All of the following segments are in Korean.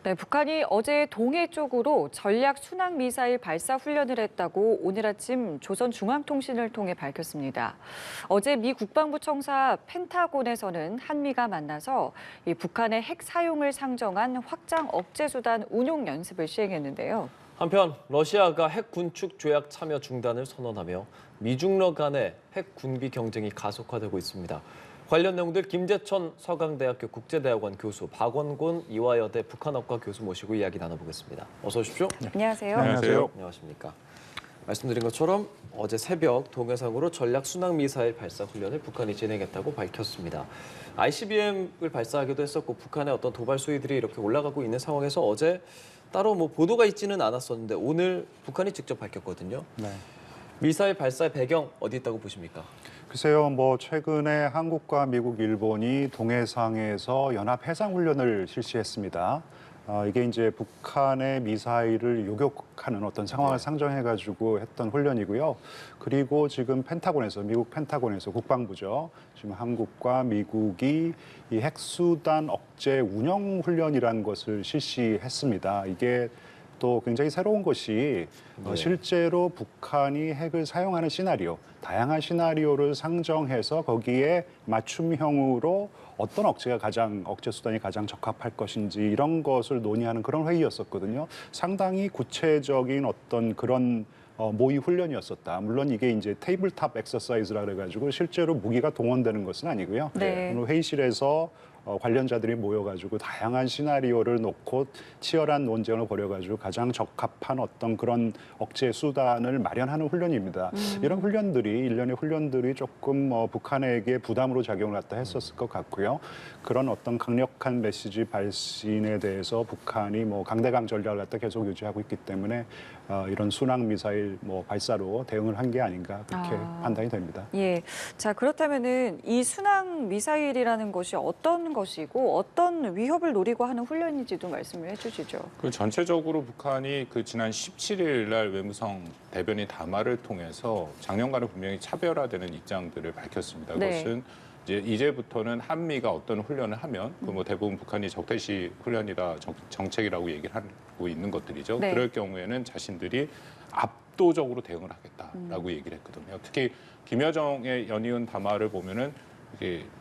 네, 북한이 어제 동해 쪽으로 전략 순항 미사일 발사 훈련을 했다고 오늘 아침 조선중앙통신을 통해 밝혔습니다. 어제 미 국방부 청사 펜타곤에서는 한미가 만나서 이 북한의 핵 사용을 상정한 확장 억제 수단 운용 연습을 시행했는데요. 한편 러시아가 핵 군축 조약 참여 중단을 선언하며 미중러 간의 핵 군비 경쟁이 가속화되고 있습니다. 관련 내용들 김재천 서강대학교 국제대학원 교수, 박원곤 이화여대 북한학과 교수 모시고 이야기 나눠보겠습니다. 어서 오십시오. 안녕하세요. 안녕하세요. 안녕하십니까. 말씀드린 것처럼 어제 새벽 동해상으로 전략 순항 미사일 발사 훈련을 북한이 진행했다고 밝혔습니다. ICBM을 발사하기도 했었고 북한의 어떤 도발 수위들이 이렇게 올라가고 있는 상황에서 어제 따로 보도가 있지는 않았었는데 오늘 북한이 직접 밝혔거든요. 네. 미사일 발사의 배경 어디 있다고 보십니까? 글쎄요, 최근에 한국과 미국, 일본이 동해상에서 연합 해상 훈련을 실시했습니다. 이게 이제 북한의 미사일을 요격하는 어떤 상황을 상정해가지고 했던 훈련이고요. 그리고 지금 펜타곤에서, 미국 펜타곤에서 국방부죠. 지금 한국과 미국이 이 핵수단 억제 운영 훈련이라는 것을 실시했습니다. 이게 또 굉장히 새로운 것이 실제로 북한이 핵을 사용하는 시나리오, 다양한 시나리오를 상정해서 거기에 맞춤형으로 어떤 억제 수단이 가장 적합할 것인지 이런 것을 논의하는 그런 회의였었거든요. 상당히 구체적인 어떤 그런 모의 훈련이었었다. 물론 이게 이제 테이블탑 엑서사이즈라 그래가지고 실제로 무기가 동원되는 것은 아니고요. 네. 오늘 회의실에서 관련자들이 모여가지고 다양한 시나리오를 놓고 치열한 논쟁을 벌여가지고 가장 적합한 어떤 그런 억제 수단을 마련하는 훈련입니다. 이런 훈련들이 일련의 훈련들이 조금 북한에게 부담으로 작용을 갖다 했었을 것 같고요. 그런 어떤 강력한 메시지 발신에 대해서 북한이 강대강 전략을 갖다 계속 유지하고 있기 때문에 이런 순항 미사일 발사로 대응을 한 게 아닌가 그렇게 판단이 됩니다. 예. 자, 그렇다면은 이 순항 미사일이라는 것이 어떤 것이고 어떤 위협을 노리고 하는 훈련인지도 말씀을 해주시죠. 전체적으로 북한이 지난 17일 날 외무성 대변인 담화를 통해서 작년과는 분명히 차별화되는 입장들을 밝혔습니다. 네. 그것은 이제부터는 한미가 어떤 훈련을 하면 대부분 북한이 적대시 훈련이다 정책이라고 얘기를 하고 있는 것들이죠. 네. 그럴 경우에는 자신들이 압도적으로 대응을 하겠다라고 얘기를 했거든요. 특히 김여정의 연이은 담화를 보면은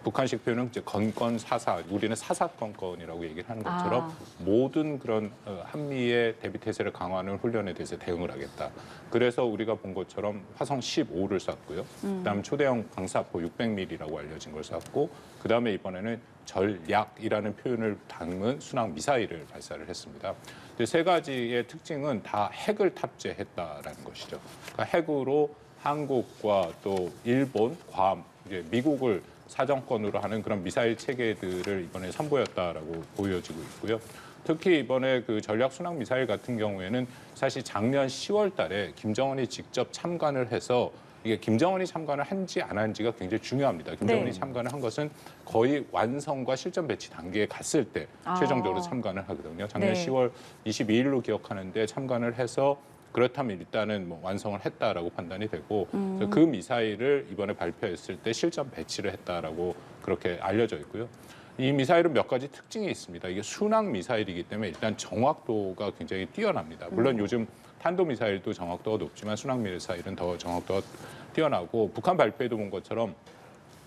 북한식 표현은 건건사사, 우리는 사사건건이라고 얘기를 하는 것처럼 모든 그런 한미의 대비 태세를 강화하는 훈련에 대해서 대응을 하겠다. 그래서 우리가 본 것처럼 화성 15를 쐈고요. 그다음 초대형 방사포 600mm라고 알려진 걸 쐈고, 그다음에 이번에는 전략이라는 표현을 담은 순항 미사일을 발사를 했습니다. 근데 세 가지의 특징은 다 핵을 탑재했다라는 것이죠. 그러니까 핵으로 한국과 또 일본, 괌, 미국을 사정권으로 하는 그런 미사일 체계들을 이번에 선보였다라고 보여지고 있고요. 특히 이번에 전략 순항 미사일 같은 경우에는 사실 작년 10월 달에 김정은이 직접 참관을 해서 이게 김정은이 참관을 한지 안 한지가 굉장히 중요합니다. 김정은이 참관을 한 것은 거의 완성과 실전 배치 단계에 갔을 때 최종적으로 참관을 하거든요. 작년 10월 22일로 기억하는데 참관을 해서 그렇다면 일단은 완성을 했다라고 판단이 되고 그 미사일을 이번에 발표했을 때 실전 배치를 했다라고 그렇게 알려져 있고요. 이 미사일은 몇 가지 특징이 있습니다. 이게 순항 미사일이기 때문에 일단 정확도가 굉장히 뛰어납니다. 물론 요즘 탄도미사일도 정확도가 높지만 순항 미사일은 더 정확도가 뛰어나고, 북한 발표에도 본 것처럼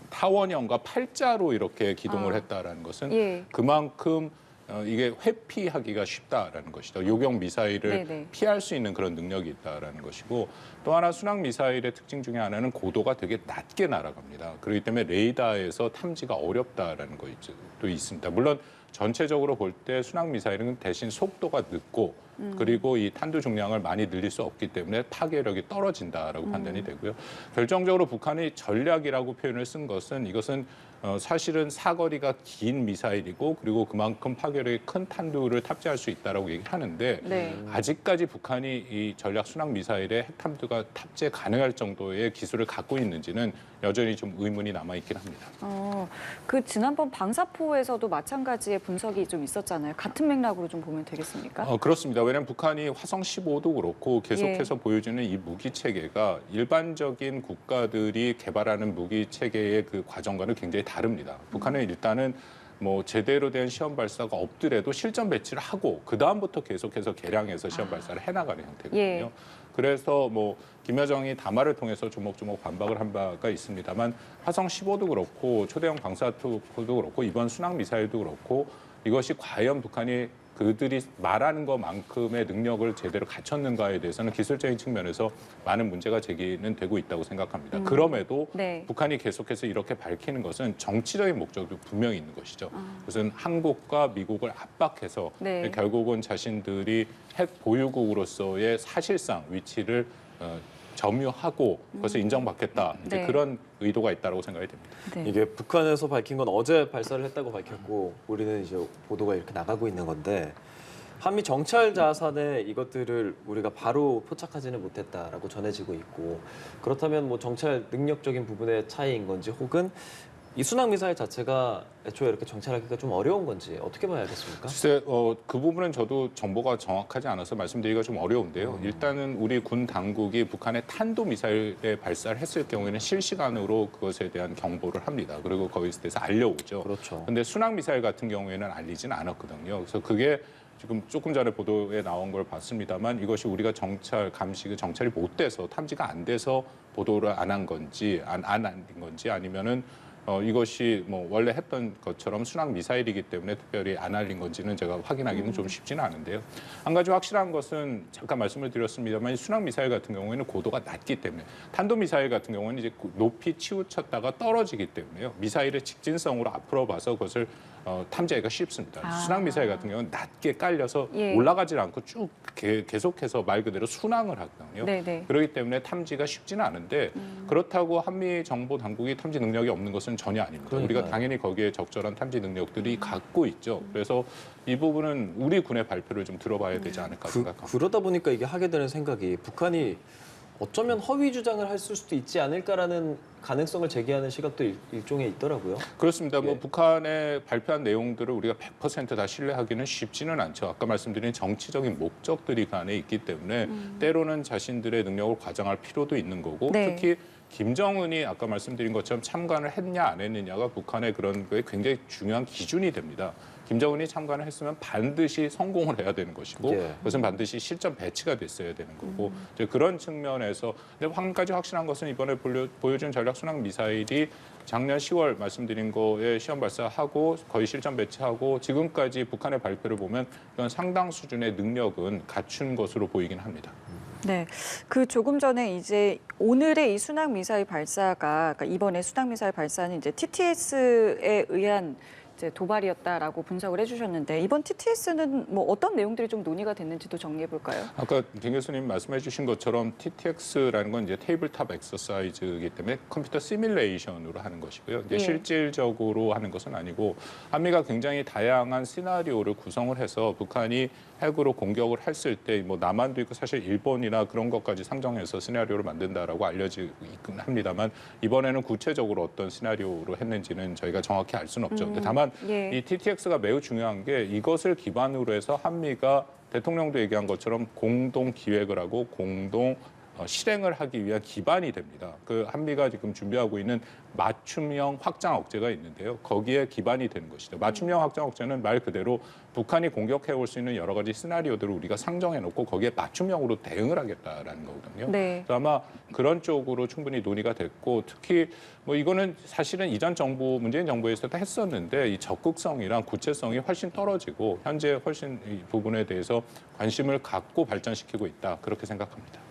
타원형과 팔자로 이렇게 기동을 했다라는 것은 그만큼 이게 회피하기가 쉽다라는 것이죠. 요격 미사일을 피할 수 있는 그런 능력이 있다라는 것이고, 또 하나 순항 미사일의 특징 중에 하나는 고도가 되게 낮게 날아갑니다. 그렇기 때문에 레이더에서 탐지가 어렵다라는 것도 있습니다. 물론 전체적으로 볼 때 순항 미사일은 대신 속도가 늦고 그리고 이 탄두 중량을 많이 늘릴 수 없기 때문에 파괴력이 떨어진다라고 판단이 되고요. 결정적으로 북한이 전략이라고 표현을 쓴 것은 이것은 사실은 사거리가 긴 미사일이고 그리고 그만큼 파괴력이 큰 탄두를 탑재할 수 있다라고 얘기를 하는데 아직까지 북한이 이 전략 순항 미사일에 핵탄두가 탑재 가능할 정도의 기술을 갖고 있는지는 여전히 좀 의문이 남아 있긴 합니다. 지난번 방사포에서도 마찬가지의 분석이 좀 있었잖아요. 같은 맥락으로 좀 보면 되겠습니까? 그렇습니다. 왜냐하면 북한이 화성 15도 그렇고 계속해서 보여주는 이 무기 체계가 일반적인 국가들이 개발하는 무기 체계의 그 과정과는 굉장히 다릅니다. 북한은 일단은 뭐 제대로 된 시험 발사가 없더라도 실전 배치를 하고 그 다음부터 계속해서 개량해서 시험 발사를 해나가는 형태거든요. 예. 그래서 뭐 김여정이 담화를 통해서 조목조목 반박을 한 바가 있습니다만 화성 15도 그렇고 초대형 방사투도 그렇고 이번 순항 미사일도 그렇고 이것이 과연 북한이 그들이 말하는 것만큼의 능력을 제대로 갖췄는가에 대해서는 기술적인 측면에서 많은 문제가 제기는 되고 있다고 생각합니다. 그럼에도 네. 북한이 계속해서 이렇게 밝히는 것은 정치적인 목적도 분명히 있는 것이죠. 그것은 한국과 미국을 압박해서 네. 결국은 자신들이 핵 보유국으로서의 사실상 위치를 점유하고 그것을 인정받겠다. 이제 네. 그런 의도가 있다고 생각이 됩니다. 네. 이게 북한에서 밝힌 건 어제 발사를 했다고 밝혔고 우리는 이제 보도가 이렇게 나가고 있는 건데 한미 정찰 자산에 이것들을 우리가 바로 포착하지는 못했다라고 전해지고 있고 그렇다면 뭐 정찰 능력적인 부분의 차이인 건지 혹은 이 순항 미사일 자체가 애초에 이렇게 정찰하기가 좀 어려운 건지 어떻게 봐야 겠습니까? 글쎄, 그 부분은 저도 정보가 정확하지 않아서 말씀드리기가 좀 어려운데요. 일단은 우리 군 당국이 북한의 탄도 미사일에 발사를 했을 경우에는 실시간으로 그것에 대한 경보를 합니다. 그리고 거기에 대해서 알려오죠. 그렇죠. 근데 순항 미사일 같은 경우에는 알리진 않았거든요. 그래서 그게 지금 조금 전에 보도에 나온 걸 봤습니다만 이것이 우리가 정찰 감시 정찰이 못 돼서 탐지가 안 돼서 보도를 안 한 건지 안 한 건지 아니면은 이것이 뭐 원래 했던 것처럼 순항 미사일이기 때문에 특별히 안 알린 건지는 제가 확인하기는 좀 쉽지는 않은데요. 한 가지 확실한 것은 잠깐 말씀을 드렸습니다만 순항 미사일 같은 경우에는 고도가 낮기 때문에 탄도 미사일 같은 경우는 이제 높이 치우쳤다가 떨어지기 때문에요. 미사일의 직진성으로 앞으로 봐서 그것을 탐지하기가 쉽습니다. 순항 미사일 같은 경우는 낮게 깔려서 예. 올라가지 않고 쭉 계속해서 말 그대로 순항을 하거든요. 네네. 그렇기 때문에 탐지가 쉽지는 않은데 그렇다고 한미 정보 당국이 탐지 능력이 없는 것은 전혀 아닙니다. 그러니까요. 우리가 당연히 거기에 적절한 탐지 능력들이 갖고 있죠. 그래서 이 부분은 우리 군의 발표를 좀 들어봐야 되지 않을까 생각합니다. 그러다 보니까 이게 하게 되는 생각이 북한이 어쩌면 허위 주장을 할 수도 있지 않을까라는 가능성을 제기하는 시각도 일종의 있더라고요. 그렇습니다. 뭐 예. 북한의 발표한 내용들을 우리가 100%다 신뢰하기는 쉽지는 않죠. 아까 말씀드린 정치적인 목적들이 그 안에 있기 때문에 때로는 자신들의 능력을 과장할 필요도 있는 거고 네. 특히 김정은이 아까 말씀드린 것처럼 참관을 했냐 안 했느냐가 북한의 그런 거에 굉장히 중요한 기준이 됩니다. 김정은이 참관을 했으면 반드시 성공을 해야 되는 것이고 예. 그것은 반드시 실전 배치가 됐어야 되는 거고 이제 그런 측면에서 근데 한 가지 확실한 것은 이번에 보여준 전략 순항 미사일이 작년 10월 말씀드린 거에 시험 발사하고 거의 실전 배치하고 지금까지 북한의 발표를 보면 이건 상당 수준의 능력은 갖춘 것으로 보이긴 합니다. 네, 그 조금 전에 이제 오늘의 이 순항 미사일 발사가 그러니까 이번에 순항 미사일 발사는 이제 TTS에 의한 이제 도발이었다라고 분석을 해주셨는데 이번 TTS는 뭐 어떤 내용들이 좀 논의가 됐는지도 정리해 볼까요? 아까 김 교수님 말씀해주신 것처럼 TTX라는 건 이제 테이블탑 엑서사이즈이기 때문에 컴퓨터 시뮬레이션으로 하는 것이고요. 이제 예. 실질적으로 하는 것은 아니고 한미가 굉장히 다양한 시나리오를 구성을 해서 북한이 핵으로 공격을 했을 때 뭐 남한도 있고 사실 일본이나 그런 것까지 상정해서 시나리오를 만든다라고 알려지고 있긴 합니다만 이번에는 구체적으로 어떤 시나리오로 했는지는 저희가 정확히 알 수는 없죠. 근데 다만 예. 이 TTX가 매우 중요한 게 이것을 기반으로 해서 한미가 대통령도 얘기한 것처럼 공동 기획을 하고 공동 실행을 하기 위한 기반이 됩니다. 그 한미가 지금 준비하고 있는 맞춤형 확장 억제가 있는데요. 거기에 기반이 되는 것이죠. 맞춤형 확장 억제는 말 그대로 북한이 공격해 올 수 있는 여러 가지 시나리오들을 우리가 상정해 놓고 거기에 맞춤형으로 대응을 하겠다라는 거거든요. 네. 그래서 아마 그런 쪽으로 충분히 논의가 됐고 특히 뭐 이거는 사실은 이전 정부 문재인 정부에서도 했었는데 이 적극성이랑 구체성이 훨씬 떨어지고 현재 훨씬 이 부분에 대해서 관심을 갖고 발전시키고 있다 그렇게 생각합니다.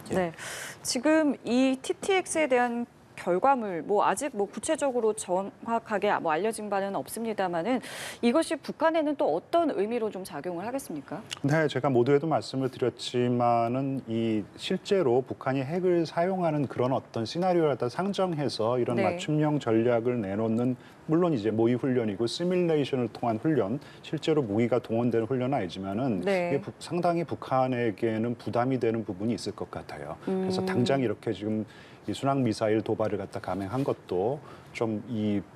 네, 지금 이 TTX에 대한 결과물 뭐 아직 뭐 구체적으로 정확하게 뭐 알려진 바는 없습니다만은 이것이 북한에는 또 어떤 의미로 좀 작용을 하겠습니까? 네, 제가 모두에도 말씀을 드렸지만은 이 실제로 북한이 핵을 사용하는 그런 어떤 시나리오를 갖다 상정해서 이런 네. 맞춤형 전략을 내놓는 물론 이제 모의 훈련이고 시뮬레이션을 통한 훈련, 실제로 무기가 동원되는 훈련은 아니지만은 네. 이게 상당히 북한에게는 부담이 되는 부분이 있을 것 같아요. 그래서 당장 이렇게 지금 이 순항 미사일 도발을 갖다 감행한 것도 좀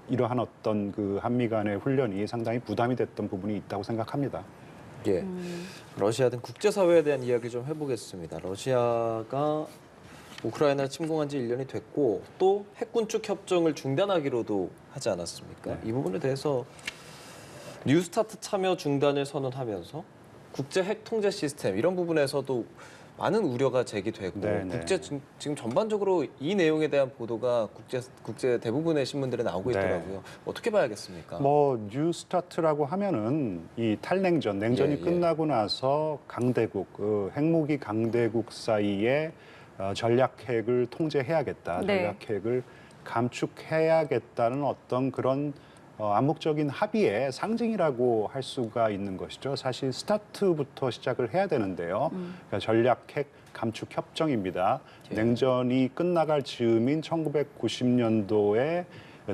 이러한 어떤 그 한미 간의 훈련이 상당히 부담이 됐던 부분이 있다고 생각합니다. 예. 러시아 등 국제사회에 대한 이야기 좀 해보겠습니다. 러시아가 우크라이나를 침공한 지 1년이 됐고 또 핵군축 협정을 중단하기로도 하지 않았습니까? 네. 이 부분에 대해서 뉴스타트 참여 중단을 선언하면서 국제 핵 통제 시스템 이런 부분에서도 많은 우려가 제기되고 네네. 지금 전반적으로 이 내용에 대한 보도가 국제 대부분의 신문들에 나오고 네. 있더라고요. 어떻게 봐야겠습니까? 뭐 뉴스타트라고 하면은 이 탈냉전, 냉전이 예. 끝나고 나서 강대국, 핵무기 강대국 사이에 전략핵을 통제해야겠다, 네. 전략핵을 감축해야겠다는 어떤 그런 암묵적인 합의의 상징이라고 할 수가 있는 것이죠. 사실 스타트부터 시작을 해야 되는데요. 그러니까 전략핵 감축 협정입니다. 예. 냉전이 끝나갈 즈음인 1990년도에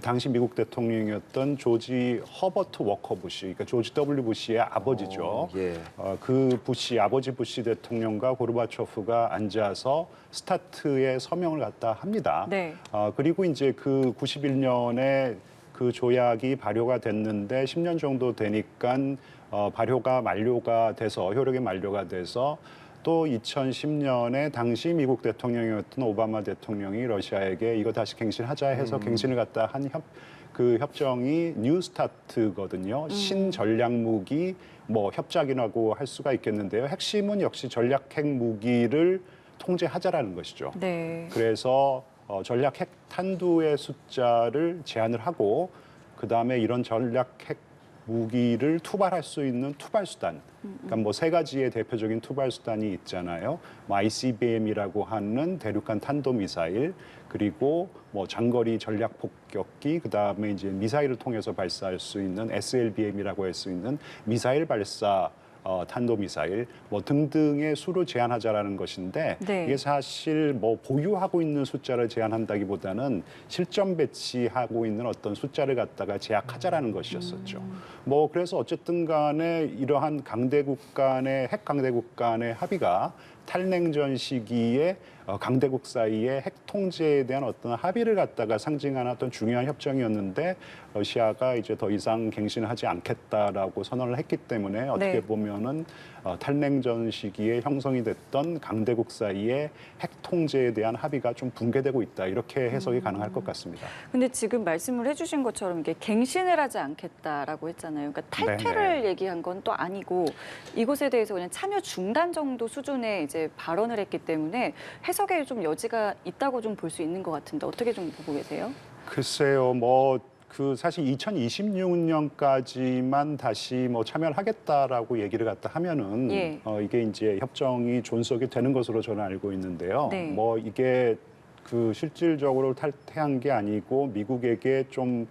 당시 미국 대통령이었던 조지 허버트 워커 부시, 그러니까 조지 W 부시의 아버지죠. 예. 그 부시, 아버지 부시 대통령과 고르바초프가 앉아서 스타트의 서명을 갖다 합니다. 네. 그리고 이제 그 91년에 그 조약이 발효가 됐는데 10년 정도 되니까 발효가 만료가 돼서 효력이 만료가 돼서 또 2010년에 당시 미국 대통령이었던 오바마 대통령이 러시아에게 이거 다시 갱신하자 해서 갱신을 갖다 한 그 협정이 뉴스타트거든요. 신전략무기 뭐 협작이라고 할 수가 있겠는데요. 핵심은 역시 전략 핵무기를 통제하자라는 것이죠. 네. 그래서 전략 핵 탄두의 숫자를 제한을 하고 그다음에 이런 전략 핵 무기를 투발할 수 있는 투발 수단. 그러니까 뭐 세 가지의 대표적인 투발 수단이 있잖아요. 뭐 ICBM이라고 하는 대륙간 탄도 미사일, 그리고 뭐 장거리 전략 폭격기, 그다음에 이제 미사일을 통해서 발사할 수 있는 SLBM이라고 할 수 있는 미사일 발사 탄도미사일 뭐 등등의 수를 제한하자라는 것인데 네. 이게 사실 뭐 보유하고 있는 숫자를 제한한다기보다는 실전 배치하고 있는 어떤 숫자를 갖다가 제약하자라는 것이었었죠. 뭐 그래서 어쨌든 간에 이러한 강대국 간의 핵 강대국 간의 합의가 탈냉전 시기에 강대국 사이의 핵 통제에 대한 어떤 합의를 갖다가 상징하는 어떤 중요한 협정이었는데 러시아가 이제 더 이상 갱신하지 않겠다라고 선언을 했기 때문에 어떻게 네. 보면은 탈냉전 시기에 형성이 됐던 강대국 사이의 핵 통제에 대한 합의가 좀 붕괴되고 있다 이렇게 해석이 가능할 것 같습니다. 근데 지금 말씀을 해주신 것처럼 이게 갱신을 하지 않겠다라고 했잖아요. 그러니까 탈퇴를 네네. 얘기한 건 또 아니고 이것에 대해서 그냥 참여 중단 정도 수준의 이제 발언을 했기 때문에 해석에 좀 여지가 있다고 좀 볼 수 있는 것 같은데 어떻게 좀 보고 계세요? 글쎄요, 뭐 그 사실 2026년까지만 다시 뭐 참여를 하겠다라고 얘기를 갖다 하면은 예. 이게 이제 협정이 존속이 되는 것으로 저는 알고 있는데요. 네. 뭐 이게 그 실질적으로 탈퇴한 게 아니고 미국에게 좀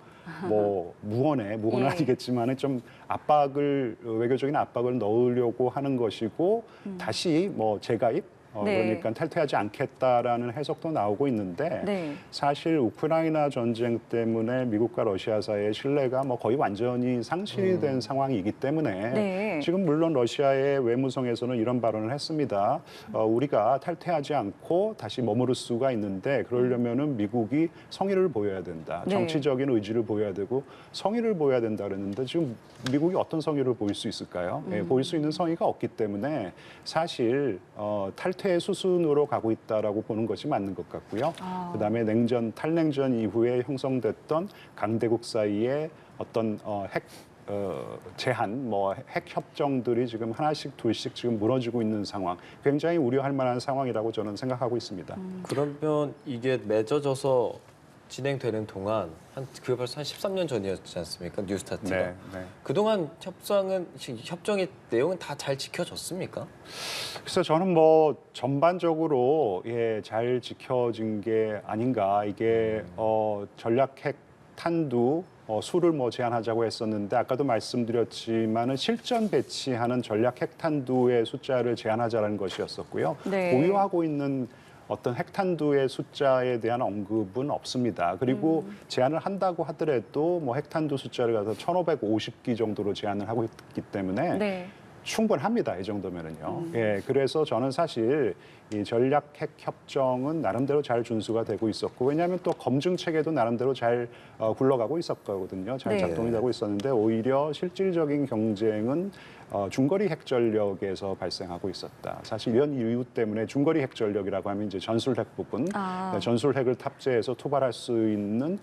뭐 무언은 예. 아니겠지만은 좀 압박을 외교적인 압박을 넣으려고 하는 것이고 다시 뭐 재가입 네. 그러니까 탈퇴하지 않겠다라는 해석도 나오고 있는데 네. 사실 우크라이나 전쟁 때문에 미국과 러시아 사이의 신뢰가 뭐 거의 완전히 상실이 된 상황이기 때문에 네. 지금 물론 러시아의 외무성에서는 이런 발언을 했습니다. 우리가 탈퇴하지 않고 다시 머무를 수가 있는데 그러려면은 미국이 성의를 보여야 된다. 네. 정치적인 의지를 보여야 되고 성의를 보여야 된다 그랬는데 지금 미국이 어떤 성의를 보일 수 있을까요? 예, 보일 수 있는 성의가 없기 때문에 사실 탈퇴의 수순으로 가고 있다라고 보는 것이 맞는 것 같고요. 그다음에 탈냉전 이후에 형성됐던 강대국 사이의 어떤 핵 제한, 뭐 핵 협정들이 지금 하나씩 둘씩 지금 무너지고 있는 상황, 굉장히 우려할 만한 상황이라고 저는 생각하고 있습니다. 그러면 이게 맺어져서 진행되는 동안 그게 벌써 한 13년 전이었지 않습니까? 뉴스타트가. 네, 네. 그동안 협정의 내용은 다 잘 지켜졌습니까? 그래서 저는 뭐 전반적으로 잘 지켜진 게 아닌가. 이게 전략 핵 탄두 수를 뭐 제한하자고 했었는데 아까도 말씀드렸지만은 실전 배치하는 전략 핵 탄두의 숫자를 제한하자는 것이었었고요. 네. 보유하고 있는 어떤 핵탄두의 숫자에 대한 언급은 없습니다. 그리고 제한을 한다고 하더라도 뭐 핵탄두 숫자를 가서 1,550기 정도로 제한을 하고 있기 때문에 네. 충분합니다. 이 정도면은요. 예, 그래서 저는 사실 이 전략 핵 협정은 나름대로 잘 준수가 되고 있었고, 왜냐하면 또 검증 체계도 나름대로 잘 굴러가고 있었거든요. 잘 네. 작동이 되고 있었는데 오히려 실질적인 경쟁은 중거리 핵전력에서 발생하고 있었다. 사실 이런 이유 때문에 중거리 핵전력이라고 하면 이제 전술핵 부분, 전술핵을 탑재해서 투발할 수 있는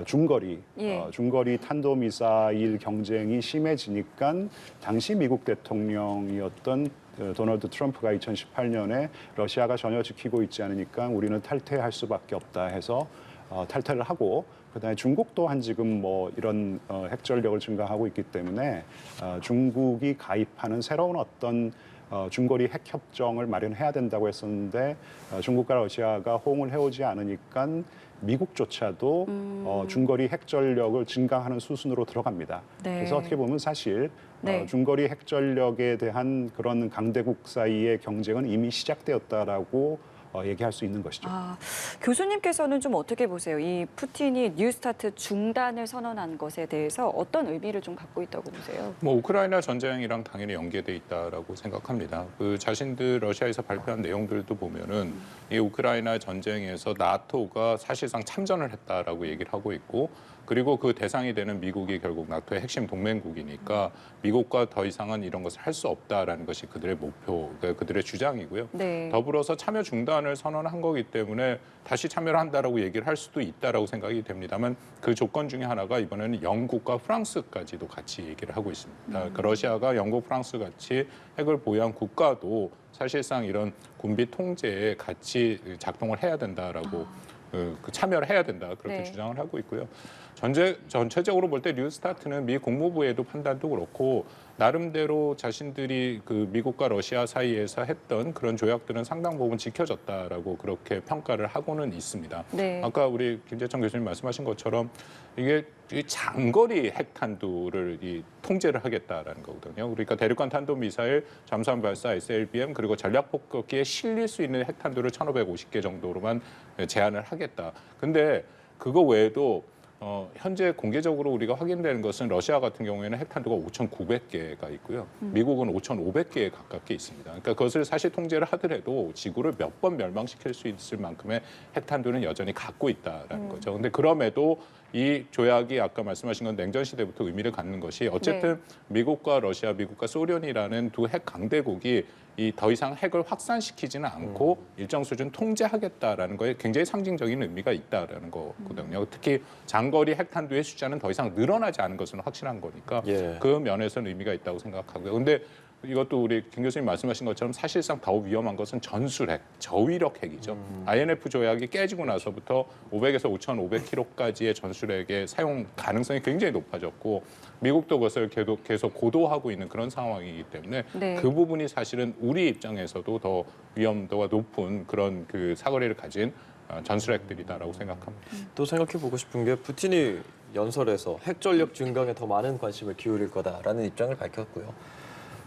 중거리 예. 중거리 탄도미사일 경쟁이 심해지니까 당시 미국 대통령이었던 도널드 트럼프가 2018년에 러시아가 전혀 지키고 있지 않으니까 우리는 탈퇴할 수밖에 없다 해서 탈퇴를 하고 그다음에 중국 또한 지금 뭐 이런 핵전력을 증강하고 있기 때문에 중국이 가입하는 새로운 어떤 중거리 핵 협정을 마련해야 된다고 했었는데 중국과 러시아가 호응을 해오지 않으니까 미국조차도 중거리 핵전력을 증강하는 수순으로 들어갑니다. 네. 그래서 어떻게 보면 사실 네. 중거리 핵전력에 대한 그런 강대국 사이의 경쟁은 이미 시작되었다라고 얘기할 수 있는 것이죠. 교수님께서는 좀 어떻게 보세요? 이 푸틴이 뉴스타트 중단을 선언한 것에 대해서 어떤 의미를 좀 갖고 있다고 보세요? 뭐 우크라이나 전쟁이랑 당연히 연계돼 있다라고 생각합니다. 그 자신들 러시아에서 발표한 내용들도 보면은 이 우크라이나 전쟁에서 나토가 사실상 참전을 했다라고 얘기를 하고 있고 그리고 그 대상이 되는 미국이 결국 나토의 핵심 동맹국이니까 미국과 더 이상은 이런 것을 할 수 없다라는 것이 그들의 목표, 그들의 주장이고요. 네. 더불어서 참여 중단을 선언한 거기 때문에 다시 참여를 한다라고 얘기를 할 수도 있다라고 생각이 됩니다만 그 조건 중에 하나가 이번에는 영국과 프랑스까지도 같이 얘기를 하고 있습니다. 그러니까 러시아가 영국, 프랑스 같이 핵을 보유한 국가도 사실상 이런 군비 통제에 같이 작동을 해야 된다라고 참여를 해야 된다 그렇게 네. 주장을 하고 있고요. 전체적으로 볼 때 뉴스타트는 미 국무부에도 판단도 그렇고 나름대로 자신들이 그 미국과 러시아 사이에서 했던 그런 조약들은 상당 부분 지켜졌다라고 그렇게 평가를 하고는 있습니다. 네. 아까 우리 김재천 교수님 말씀하신 것처럼 이게 이 장거리 핵탄두를 통제를 하겠다라는 거거든요. 그러니까 대륙간 탄도미사일, 잠수함 발사, SLBM 그리고 전략폭격기에 실릴 수 있는 핵탄두를 1,550개 정도로만 제한을 하겠다. 근데 그거 외에도 현재 공개적으로 우리가 확인되는 것은 러시아 같은 경우에는 핵탄두가 5,900개가 있고요. 미국은 5,500개에 가깝게 있습니다. 그러니까 그것을 사실 통제를 하더라도 지구를 몇 번 멸망시킬 수 있을 만큼의 핵탄두는 여전히 갖고 있다라는 거죠. 근데 그럼에도 이 조약이 아까 말씀하신 건 냉전 시대부터 의미를 갖는 것이 어쨌든 네. 미국과 러시아, 미국과 소련이라는 두 핵 강대국이 이 더 이상 핵을 확산시키지는 않고 일정 수준 통제하겠다라는 거에 굉장히 상징적인 의미가 있다라는 거거든요. 특히 장거리 핵탄두의 숫자는 더 이상 늘어나지 않은 것은 확실한 거니까 예. 그 면에서는 의미가 있다고 생각하고요. 근데 이것도 우리 김 교수님 말씀하신 것처럼 사실상 더 위험한 것은 전술핵, 저위력 핵이죠. INF 조약이 깨지고 나서부터 500에서 5,500km까지의 전술핵의 사용 가능성이 굉장히 높아졌고 미국도 그것을 계속 고도하고 있는 그런 상황이기 때문에 네. 그 부분이 사실은 우리 입장에서도 더 위험도가 높은 그런 그 사거리를 가진 전술핵들이다라고 생각합니다. 또 생각해 보고 싶은 게 푸틴이 연설에서 핵전력 증강에 더 많은 관심을 기울일 거다라는 입장을 밝혔고요.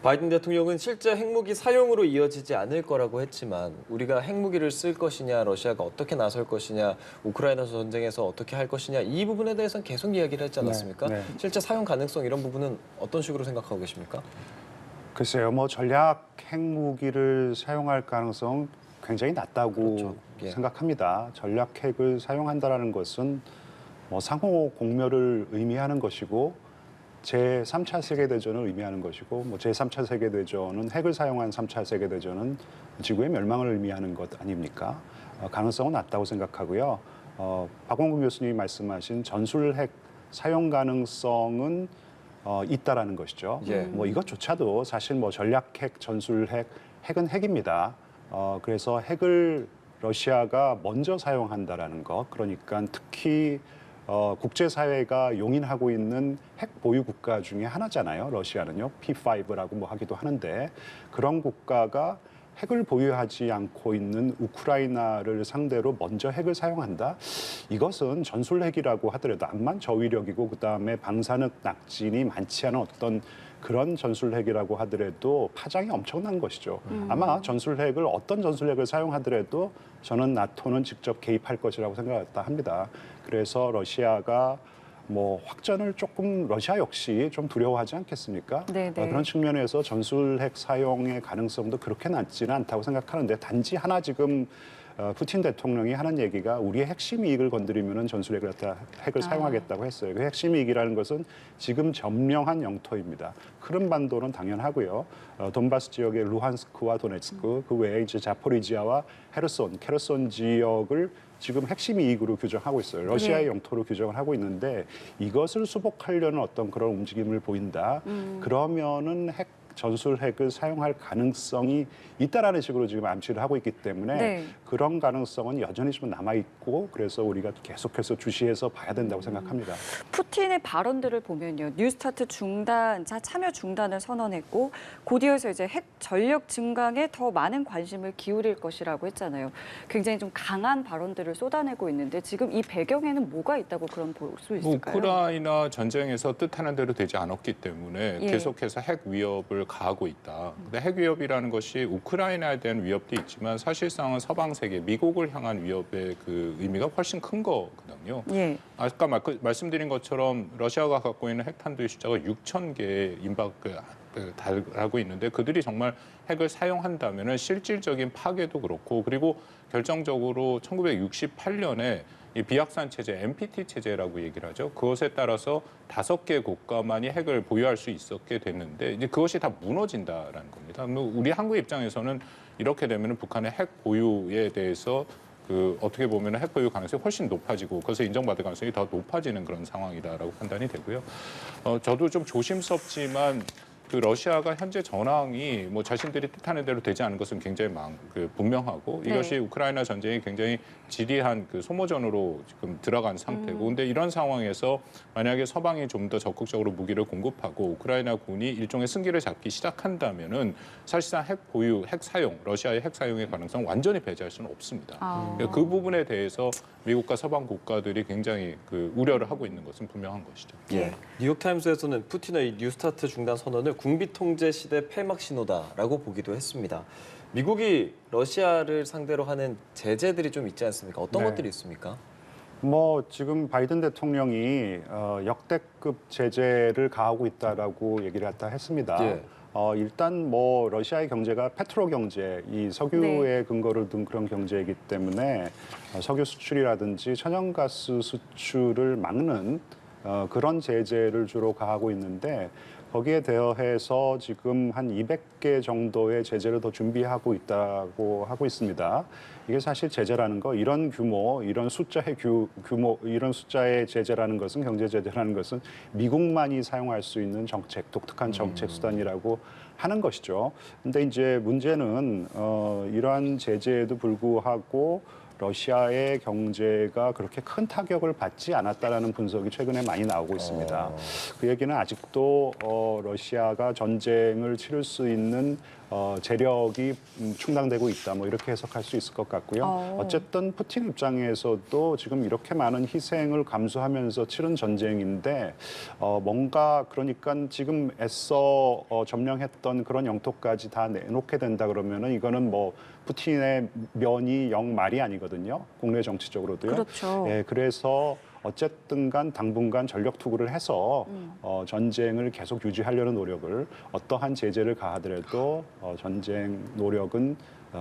바이든 대통령은 실제 핵무기 사용으로 이어지지 않을 거라고 했지만 우리가 핵무기를 쓸 것이냐, 러시아가 어떻게 나설 것이냐, 우크라이나 전쟁에서 어떻게 할 것이냐 이 부분에 대해서는 계속 이야기를 했지 않았습니까? 네. 실제 사용 가능성 이런 부분은 어떤 식으로 생각하고 계십니까? 글쎄요, 뭐 전략 핵무기를 사용할 가능성 굉장히 낮다고 그렇죠. 예. 생각합니다. 전략 핵을 사용한다라는 것은 뭐 상호 공멸을 의미하는 것이고 제3차 세계대전을 의미하는 것이고 뭐 제3차 세계대전은 핵을 사용한 3차 세계대전은 지구의 멸망을 의미하는 것 아닙니까? 가능성은 낮다고 생각하고요. 박원근 교수님이 말씀하신 전술핵 사용 가능성은 있다라는 것이죠. 예. 뭐 이것조차도 사실 뭐 전략핵, 전술핵, 핵은 핵입니다. 그래서 핵을 러시아가 먼저 사용한다라는 것, 그러니까 특히 국제사회가 용인하고 있는 핵 보유 국가 중에 하나잖아요. 러시아는요. P5라고 뭐 하기도 하는데 그런 국가가 핵을 보유하지 않고 있는 우크라이나를 상대로 먼저 핵을 사용한다? 이것은 전술핵이라고 하더라도 암만 저위력이고 그다음에 방사능 낙진이 많지 않은 어떤 그런 전술핵이라고 하더라도 파장이 엄청난 것이죠. 아마 전술핵을 어떤 전술핵을 사용하더라도 저는 나토는 직접 개입할 것이라고 생각했다 합니다. 그래서 러시아가 뭐 확전을 조금 러시아 역시 좀 두려워하지 않겠습니까? 네네. 그런 측면에서 전술핵 사용의 가능성도 그렇게 낮지는 않다고 생각하는데 단지 하나 지금 푸틴 대통령이 하는 얘기가 우리의 핵심 이익을 건드리면은 전술핵을 핵을 사용하겠다고 했어요. 그 핵심 이익이라는 것은 지금 점령한 영토입니다. 크림반도는 당연하고요. 돈바스 지역의 루한스크와 도네츠크, 그 외에 이제 자포리지아와 케르손 지역을 지금 핵심 이익으로 규정하고 있어요. 러시아의 영토로 규정을 하고 있는데 이것을 수복하려는 어떤 그런 움직임을 보인다. 그러면은 전술핵을 사용할 가능성이 있다라는 식으로 지금 암시를 하고 있기 때문에 네. 그런 가능성은 여전히 좀 남아 있고 그래서 우리가 계속해서 주시해서 봐야 된다고 생각합니다. 푸틴의 발언들을 보면요. 뉴스타트 중단, 참여 중단을 선언했고 곧이어서 이제 핵 전력 증강에 더 많은 관심을 기울일 것이라고 했잖아요. 굉장히 좀 강한 발언들을 쏟아내고 있는데 지금 이 배경에는 뭐가 있다고 그럼 볼 수 있을까요? 우크라이나 전쟁에서 뜻하는 대로 되지 않았기 때문에 예. 계속해서 핵 위협을 가하고 있다. 근데 핵 위협이라는 것이 우크라이나에 대한 위협도 있지만 사실상은 서방 세계, 미국을 향한 위협의 그 의미가 훨씬 큰 거거든요. 예. 아까 말씀드린 것처럼 러시아가 갖고 있는 핵탄두의 숫자가 6,000개에 달하고 있는데 그들이 정말 핵을 사용한다면은 실질적인 파괴도 그렇고 그리고 결정적으로 1968년에 이 비확산 체제, NPT 체제라고 얘기를 하죠. 그것에 따라서 5개 국가만이 핵을 보유할 수 있었게 됐는데 이제 그것이 다 무너진다라는 겁니다. 우리 한국 입장에서는 이렇게 되면 북한의 핵 보유에 대해서 어떻게 보면 핵 보유 가능성이 훨씬 높아지고 그것을 인정받을 가능성이 더 높아지는 그런 상황이다라고 판단이 되고요. 저도 좀 조심스럽지만 그 러시아가 현재 전황이 뭐 자신들이 뜻하는 대로 되지 않은 것은 굉장히 분명하고 이것이 우크라이나 전쟁이 굉장히 지리한 그 소모전으로 지금 들어간 상태고 근데 이런 상황에서 만약에 서방이 좀 더 적극적으로 무기를 공급하고 우크라이나 군이 일종의 승기를 잡기 시작한다면은 사실상 핵 보유, 핵 사용, 러시아의 핵 사용의 가능성 완전히 배제할 수는 없습니다. 그 부분에 대해서 미국과 서방 국가들이 굉장히 우려를 하고 있는 것은 분명한 것이죠. 예. 뉴욕타임스에서는 푸틴의 뉴스타트 중단 선언을 군비 통제 시대 폐막 신호다라고 보기도 했습니다. 미국이 러시아를 상대로 하는 제재들이 좀 있지 않습니까? 어떤 네. 것들이 있습니까? 뭐 지금 바이든 대통령이 역대급 제재를 가하고 있다라고 얘기를 했습니다. 예. 일단 뭐 러시아의 경제가 페트로 경제, 이 석유에 근거를 둔 그런 경제이기 때문에 석유 수출이라든지 천연가스 수출을 막는 그런 제재를 주로 가하고 있는데 거기에 대해서 지금 한 200개 정도의 제재를 더 준비하고 있다고 하고 있습니다. 이게 사실 제재라는 거 이런 규모, 이런 숫자의 규모, 이런 숫자의 제재라는 것은 경제 제재라는 것은 미국만이 사용할 수 있는 정책, 독특한 정책 수단이라고 하는 것이죠. 근데 이제 문제는 이러한 제재에도 불구하고 러시아의 경제가 그렇게 큰 타격을 받지 않았다라는 분석이 최근에 많이 나오고 있습니다. 그 얘기는 아직도 러시아가 전쟁을 치를 수 있는 재력이 충당되고 있다. 뭐 이렇게 해석할 수 있을 것 같고요. 어쨌든 푸틴 입장에서도 지금 이렇게 많은 희생을 감수하면서 치른 전쟁인데 뭔가 그러니까 지금 애써 점령했던 그런 영토까지 다 내놓게 된다 그러면은 이거는 뭐 푸틴의 면이 영 말이 아니거든요. 국내 정치적으로도요. 그렇죠. 예, 그래서 어쨌든 간 당분간 전력 투구를 해서 전쟁을 계속 유지하려는 노력을 어떠한 제재를 가하더라도 전쟁 노력은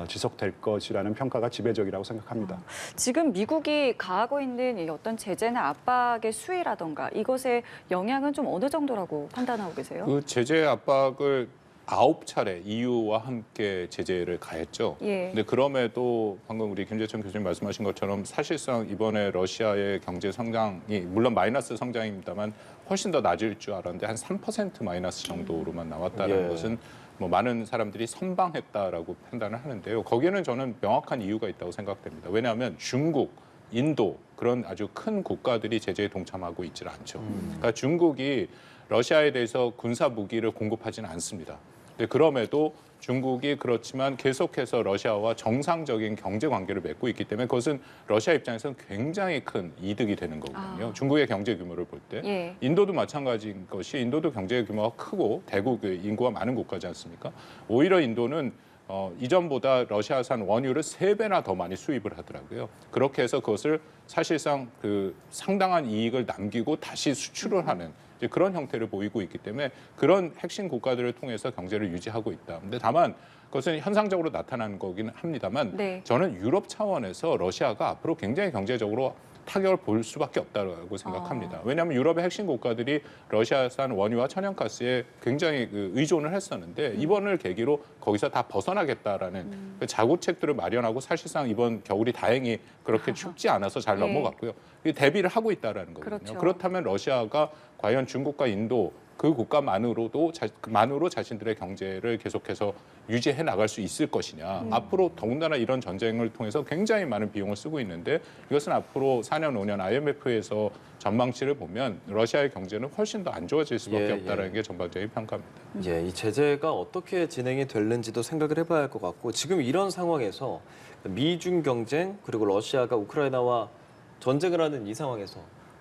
지속될 것이라는 평가가 지배적이라고 생각합니다. 지금 미국이 가하고 있는 이 어떤 제재나 압박의 수위라던가 이것의 영향은 좀 어느 정도라고 판단하고 계세요? 그 제재 압박을 9차례 EU와 함께 제재를 가했죠. 예. 근데 그럼에도 방금 우리 김재천 교수님 말씀하신 것처럼 사실상 이번에 러시아의 경제 성장이 물론 마이너스 성장입니다만 훨씬 더 낮을 줄 알았는데 한 3% 마이너스 정도로만 나왔다는 예. 것은 뭐 많은 사람들이 선방했다라고 판단을 하는데요. 거기에는 저는 명확한 이유가 있다고 생각됩니다. 왜냐하면 중국, 인도 그런 아주 큰 국가들이 제재에 동참하고 있지는 않죠. 그러니까 중국이 러시아에 대해서 군사 무기를 공급하지는 않습니다. 그럼에도 중국이 그렇지만 계속해서 러시아와 정상적인 경제 관계를 맺고 있기 때문에 그것은 러시아 입장에서는 굉장히 큰 이득이 되는 거거든요. 중국의 경제 규모를 볼 때. 예. 인도도 마찬가지인 것이 인도도 경제 규모가 크고 대국 인구가 많은 국가지 않습니까? 오히려 인도는 이전보다 러시아산 원유를 3배나 더 많이 수입을 하더라고요. 그렇게 해서 그것을 사실상 상당한 이익을 남기고 다시 수출을 하는 이제 그런 형태를 보이고 있기 때문에 그런 핵심 국가들을 통해서 경제를 유지하고 있다. 근데 다만 그것은 현상적으로 나타나는 거기는 합니다만 네. 저는 유럽 차원에서 러시아가 앞으로 굉장히 경제적으로 타격을 볼 수밖에 없다고 생각합니다. 왜냐하면 유럽의 핵심 국가들이 러시아산 원유와 천연가스에 굉장히 의존을 했었는데 이번을 계기로 거기서 다 벗어나겠다라는 그 자구책들을 마련하고 사실상 이번 겨울이 다행히 그렇게 춥지 않아서 잘 예. 넘어갔고요. 대비를 하고 있다라는 거거든요. 그렇죠. 그렇다면 러시아가 과연 중국과 인도 그 국가만으로도 자신들의 경제를 계속해서 유지해 나갈 수 있을 것이냐. 앞으로 더군다나 이런 전쟁을 통해서 굉장히 많은 비용을 쓰고 있는데 이것은 앞으로 4년, 5년 IMF에서 전망치를 보면 러시아의 경제는 훨씬 더 안 좋아질 수밖에 예, 없다는 예. 게 전반적인 평가입니다. 예, 이 제재가 어떻게 진행이 될는지도 생각을 해봐야 할 것 같고 지금 이런 상황에서 미중 경쟁 그리고 러시아가 우크라이나와 전쟁을 하는 이 상황에서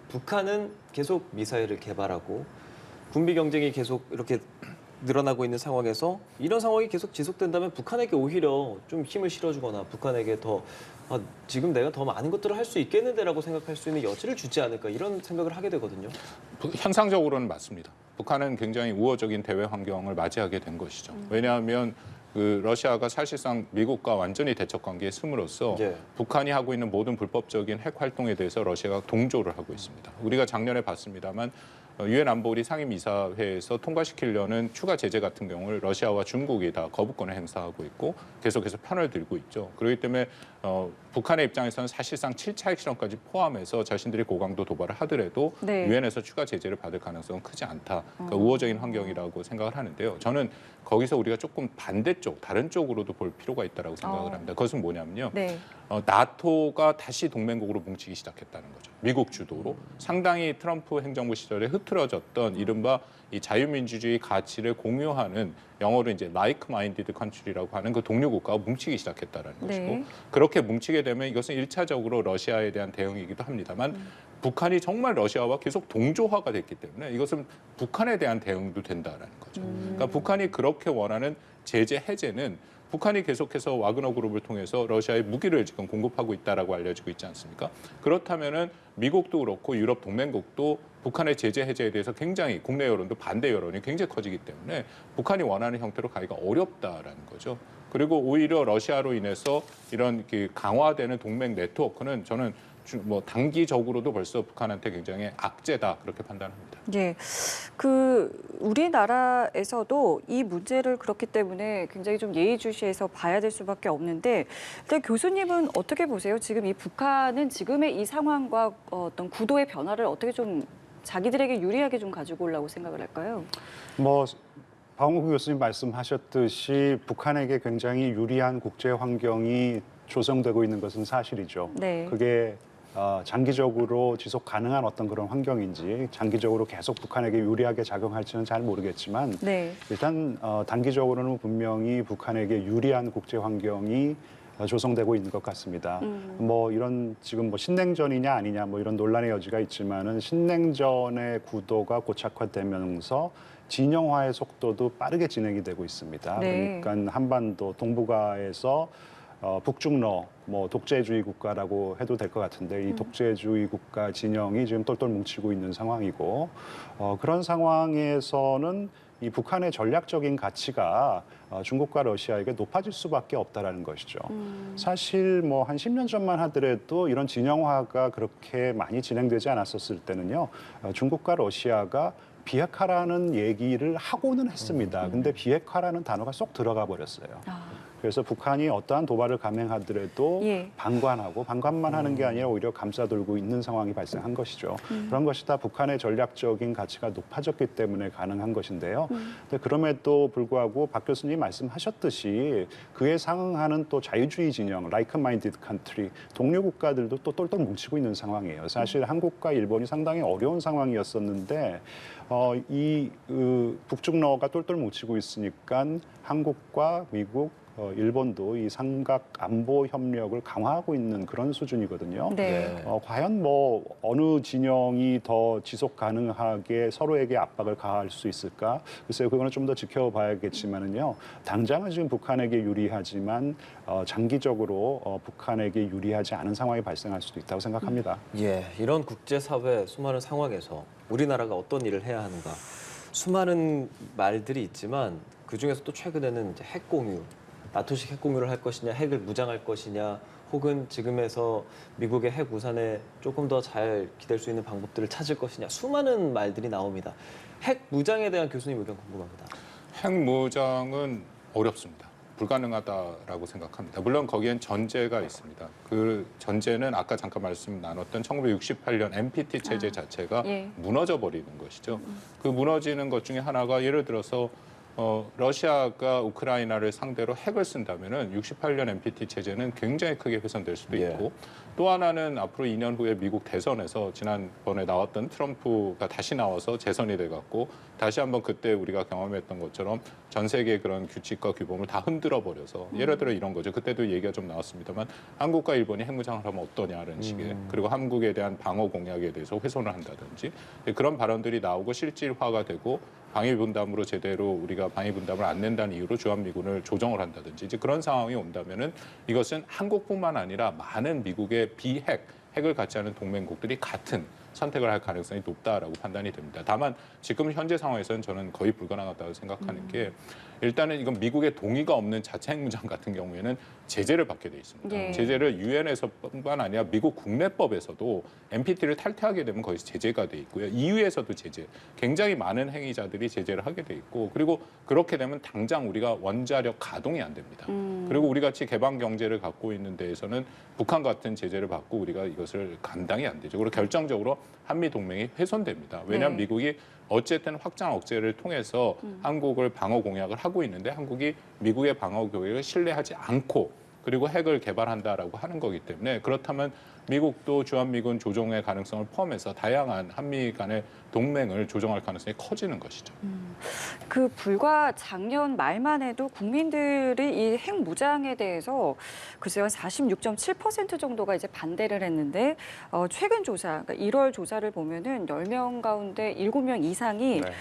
북한은 계속 미사일을 개발하고 군비 경쟁이 계속 이렇게 늘어나고 있는 상황에서 이런 상황이 계속 지속된다면 북한에게 오히려 좀 힘을 실어주거나 북한에게 더 지금 내가 더 많은 것들을 할 수 있겠는데라고 생각할 수 있는 여지를 주지 않을까 이런 생각을 하게 되거든요. 현상적으로는 맞습니다. 북한은 굉장히 우호적인 대외 환경을 맞이하게 된 것이죠. 왜냐하면 러시아가 사실상 미국과 완전히 대척 관계에 슴으로써 예. 북한이 하고 있는 모든 불법적인 핵 활동에 대해서 러시아가 동조를 하고 있습니다. 우리가 작년에 봤습니다만 유엔 안보리 상임이사회에서 통과시키려는 추가 제재 같은 경우를 러시아와 중국이 다 거부권을 행사하고 있고 계속해서 편을 들고 있죠. 그렇기 때문에 북한의 입장에서는 사실상 7차 핵실험까지 포함해서 자신들이 고강도 도발을 하더라도 네. 유엔에서 추가 제재를 받을 가능성은 크지 않다. 그러니까 우호적인 환경이라고 생각을 하는데요. 저는 거기서 우리가 조금 반대쪽, 다른 쪽으로도 볼 필요가 있다고 생각을 합니다. 그것은 뭐냐면요. 네. 나토가 다시 동맹국으로 뭉치기 시작했다는 거죠. 미국 주도로 상당히 트럼프 행정부 시절에 흐트러졌던 이른바 이 자유민주주의 가치를 공유하는 영어로 이제 like-minded country라고 하는 그 동료 국가가 뭉치기 시작했다는 네. 것이고 그렇게 뭉치게 되면 이것은 1차적으로 러시아에 대한 대응이기도 합니다만 북한이 정말 러시아와 계속 동조화가 됐기 때문에 이것은 북한에 대한 대응도 된다라는 거죠. 그러니까 북한이 그렇게 원하는 제재 해제는 북한이 계속해서 와그너 그룹을 통해서 러시아에 무기를 지금 공급하고 있다라고 알려지고 있지 않습니까? 그렇다면은 미국도 그렇고 유럽 동맹국도 북한의 제재 해제에 대해서 굉장히 국내 여론도 반대 여론이 굉장히 커지기 때문에 북한이 원하는 형태로 가기가 어렵다라는 거죠. 그리고 오히려 러시아로 인해서 이런 강화되는 동맹 네트워크는 저는 뭐 단기적으로도 벌써 북한한테 굉장히 악재다 그렇게 판단합니다. 예, 우리나라에서도 이 문제를 그렇기 때문에 굉장히 좀 예의주시해서 봐야 될 수밖에 없는데, 일단 교수님은 어떻게 보세요? 지금 이 북한은 지금의 이 상황과 어떤 구도의 변화를 어떻게 좀 자기들에게 유리하게 좀 가지고 오려고 생각을 할까요? 뭐 박원국 교수님 말씀하셨듯이 북한에게 굉장히 유리한 국제 환경이 조성되고 있는 것은 사실이죠. 네. 그게 장기적으로 지속 가능한 어떤 그런 환경인지 장기적으로 계속 북한에게 유리하게 작용할지는 잘 모르겠지만 네. 일단 단기적으로는 분명히 북한에게 유리한 국제 환경이 조성되고 있는 것 같습니다. 뭐 이런 지금 뭐 신냉전이냐 아니냐 뭐 이런 논란의 여지가 있지만은 신냉전의 구도가 고착화되면서 진영화의 속도도 빠르게 진행이 되고 있습니다. 네. 그러니까 한반도 동북아에서 북중러 뭐 독재주의 국가라고 해도 될 것 같은데 이 독재주의 국가 진영이 지금 똘똘 뭉치고 있는 상황이고 그런 상황에서는 이 북한의 전략적인 가치가 중국과 러시아에게 높아질 수밖에 없다라는 것이죠. 사실 뭐 한 10년 전만 하더라도 이런 진영화가 그렇게 많이 진행되지 않았었을 때는요. 중국과 러시아가 비핵화라는 얘기를 하고는 했습니다. 근데 비핵화라는 단어가 쏙 들어가 버렸어요. 그래서 북한이 어떠한 도발을 감행하더라도 예. 방관만 하는 게 아니라 오히려 감싸돌고 있는 상황이 발생한 것이죠. 그런 것이 다 북한의 전략적인 가치가 높아졌기 때문에 가능한 것인데요. 근데 그럼에도 불구하고 박 교수님 말씀하셨듯이 그에 상응하는 또 자유주의 진영, like-minded country, 동료 국가들도 또 똘똘 뭉치고 있는 상황이에요. 사실 한국과 일본이 상당히 어려운 상황이었었는데 북중러가 똘똘 뭉치고 있으니까 한국과 미국, 일본도 이 삼각 안보 협력을 강화하고 있는 그런 수준이거든요. 네. 과연 뭐 어느 진영이 더 지속 가능하게 서로에게 압박을 가할 수 있을까? 글쎄요, 그거는 좀 더 지켜봐야겠지만은요. 당장은 지금 북한에게 유리하지만 장기적으로 북한에게 유리하지 않은 상황이 발생할 수도 있다고 생각합니다. 예, 이런 국제사회 수많은 상황에서 우리나라가 어떤 일을 해야 하는가. 수많은 말들이 있지만 그중에서 또 최근에는 이제 핵 공유, 나토식 핵 공유를 할 것이냐, 핵을 무장할 것이냐, 혹은 지금에서 미국의 핵 우산에 조금 더 잘 기댈 수 있는 방법들을 찾을 것이냐, 수많은 말들이 나옵니다. 핵 무장에 대한 교수님 의견 궁금합니다. 핵무장은 어렵습니다. 불가능하다라고 생각합니다. 물론 거기엔 전제가 있습니다. 그 전제는 아까 잠깐 말씀 나눴던 1968년 NPT 체제 자체가 예. 무너져 버리는 것이죠. 그 무너지는 것 중에 하나가 예를 들어서 러시아가 우크라이나를 상대로 핵을 쓴다면은 68년 NPT 체제는 굉장히 크게 훼손될 수도 있고 또 하나는 앞으로 2년 후에 미국 대선에서 지난번에 나왔던 트럼프가 다시 나와서 재선이 돼갖고 다시 한번 그때 우리가 경험했던 것처럼 전 세계의 그런 규칙과 규범을 다 흔들어 버려서 예를 들어 이런 거죠. 그때도 얘기가 좀 나왔습니다만 한국과 일본이 핵무장을 하면 어떠냐는 식의 그리고 한국에 대한 방어 공약에 대해서 훼손을 한다든지 그런 발언들이 나오고 실질화가 되고 방위분담으로 제대로 우리가 방위분담을 안 낸다는 이유로 주한미군을 조정을 한다든지 이제 그런 상황이 온다면은 이것은 한국뿐만 아니라 많은 미국의 핵을 갖지 않은 동맹국들이 같은 선택을 할 가능성이 높다라고 판단이 됩니다. 다만 지금 현재 상황에서는 저는 거의 불가능하다고 생각하는 게 일단은 이건 미국의 동의가 없는 자체 핵무장 같은 경우에는 제재를 받게 돼 있습니다. 예. 제재를 유엔에서뿐만 아니라 미국 국내법에서도 NPT를 탈퇴하게 되면 거기서 제재가 돼 있고요. EU에서도 제재, 굉장히 많은 행위자들이 제재를 하게 돼 있고 그리고 그렇게 되면 당장 우리가 원자력 가동이 안 됩니다. 그리고 우리 같이 개방 경제를 갖고 있는 데에서는 북한 같은 제재를 받고 우리가 이것을 감당이 안 되죠. 그리고 결정적으로 한미 동맹이 훼손됩니다. 왜냐하면 네. 미국이 어쨌든 확장 억제를 통해서 한국을 방어 공약을 하고 있는데 한국이 미국의 방어 교육을 신뢰하지 않고 그리고 핵을 개발한다라고 하는 거기 때문에 그렇다면 미국도 주한미군 조정의 가능성을 포함해서 다양한 한미 간의 동맹을 조정할 가능성이 커지는 것이죠. 그 불과 작년 말만 해도 국민들이 이 핵 무장에 대해서 글쎄요 46.7% 정도가 이제 반대를 했는데 최근 조사, 그러니까 1월 조사를 보면은 10명 가운데 7명 이상이 네.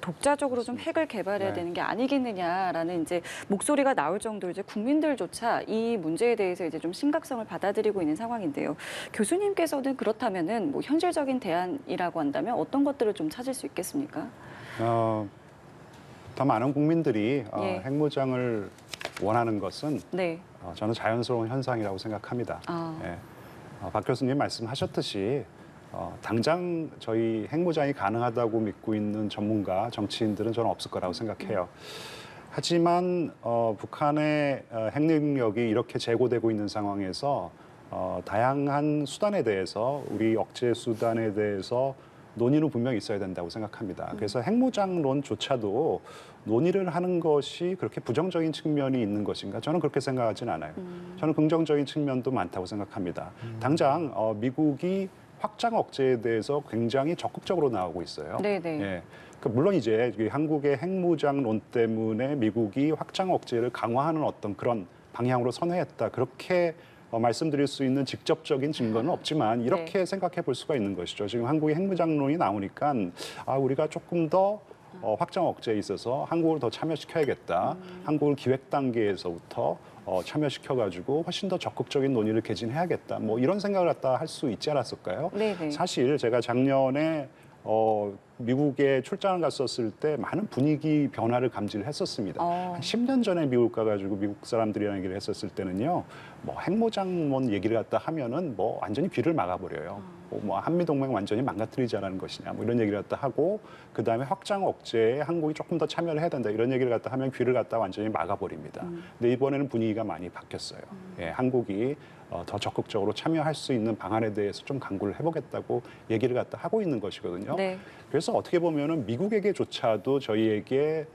독자적으로 좀 핵을 개발해야 네. 되는 게 아니겠느냐라는 이제 목소리가 나올 정도로 이제 국민들조차 이 문제에 대해서 이제 좀 심각성을 받아들이고 있는 상황인데요. 교수님께서는 그렇다면은 뭐 현실적인 대안이라고 한다면 어떤 것들을 좀 찾을 수 있겠습니까? 더 많은 국민들이 예. 핵무장을 원하는 것은 네. 저는 자연스러운 현상이라고 생각합니다. 아. 예. 박 교수님 말씀하셨듯이 당장 저희 핵무장이 가능하다고 믿고 있는 전문가, 정치인들은 저는 없을 거라고 생각해요. 하지만 북한의 핵 능력이 이렇게 제고되고 있는 상황에서 다양한 수단에 대해서 우리 억제 수단에 대해서 논의는 분명히 있어야 된다고 생각합니다. 그래서 핵무장론조차도 논의를 하는 것이 그렇게 부정적인 측면이 있는 것인가? 저는 그렇게 생각하진 않아요. 저는 긍정적인 측면도 많다고 생각합니다. 당장 미국이 확장 억제에 대해서 굉장히 적극적으로 나오고 있어요. 네네. 예. 물론 이제 한국의 핵무장론 때문에 미국이 확장 억제를 강화하는 어떤 그런 방향으로 선회했다. 그렇게 말씀드릴 수 있는 직접적인 증거는 없지만 이렇게 생각해 볼 수가 있는 것이죠. 지금 한국의 핵무장론이 나오니까 우리가 조금 더 확장 억제에 있어서 한국을 더 참여시켜야겠다. 한국을 기획 단계에서부터 참여시켜가지고 훨씬 더 적극적인 논의를 개진해야겠다. 뭐 이런 생각을 갖다 할 수 있지 않았을까요? 네네. 사실 제가 작년에 미국에 출장을 갔었을 때 많은 분위기 변화를 감지를 했었습니다. 한 10년 전에 미국 가가지고 미국 사람들이랑 얘기를 했었을 때는요, 뭐 핵무장론 얘기를 갖다 하면은 뭐 완전히 귀를 막아버려요. 뭐 한미 동맹 완전히 망가뜨리자라는 것이냐, 뭐 이런 얘기를 갖다 하고 그 다음에 확장 억제에 한국이 조금 더 참여를 해야 된다 이런 얘기를 갖다 하면 귀를 갖다 완전히 막아버립니다. 근데 이번에는 분위기가 많이 바뀌었어요. 예, 한국이 더 적극적으로 참여할 수 있는 방안에 대해서 좀 강구를 해보겠다고 얘기를 갖다 하고 있는 것이거든요. 네. 그래서 어떻게 보면은 미국에게조차도 저희에게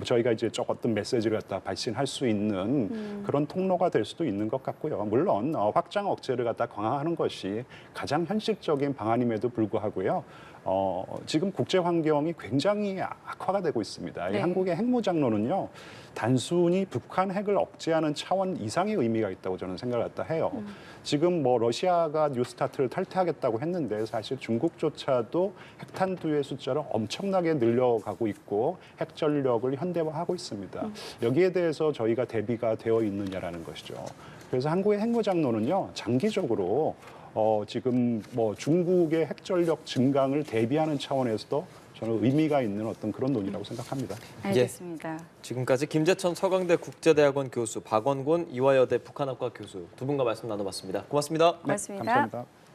저희가 이제 어떤 메시지를 갖다 발신할 수 있는 그런 통로가 될 수도 있는 것 같고요. 물론 확장 억제를 갖다 강화하는 것이 가장 현실적인 방안임에도 불구하고요. 지금 국제 환경이 굉장히 악화가 되고 있습니다. 이 네. 한국의 핵무장론은요, 단순히 북한 핵을 억제하는 차원 이상의 의미가 있다고 저는 생각을 해요. 지금 뭐 러시아가 뉴스타트를 탈퇴하겠다고 했는데 사실 중국조차도 핵탄두의 숫자를 엄청나게 늘려가고 있고 핵 전력을 현대화하고 있습니다. 여기에 대해서 저희가 대비가 되어 있느냐라는 것이죠. 그래서 한국의 핵무장론은요, 장기적으로 지금 뭐 중국의 핵전력 증강을 대비하는 차원에서도 저는 의미가 있는 어떤 그런 논의라고 생각합니다. 알겠습니다. 지금까지 김재천 서강대 국제대학원 교수, 박원곤 이화여대 북한학과 교수 두 분과 말씀 나눠봤습니다. 고맙습니다. 고맙습니다. 감사합니다.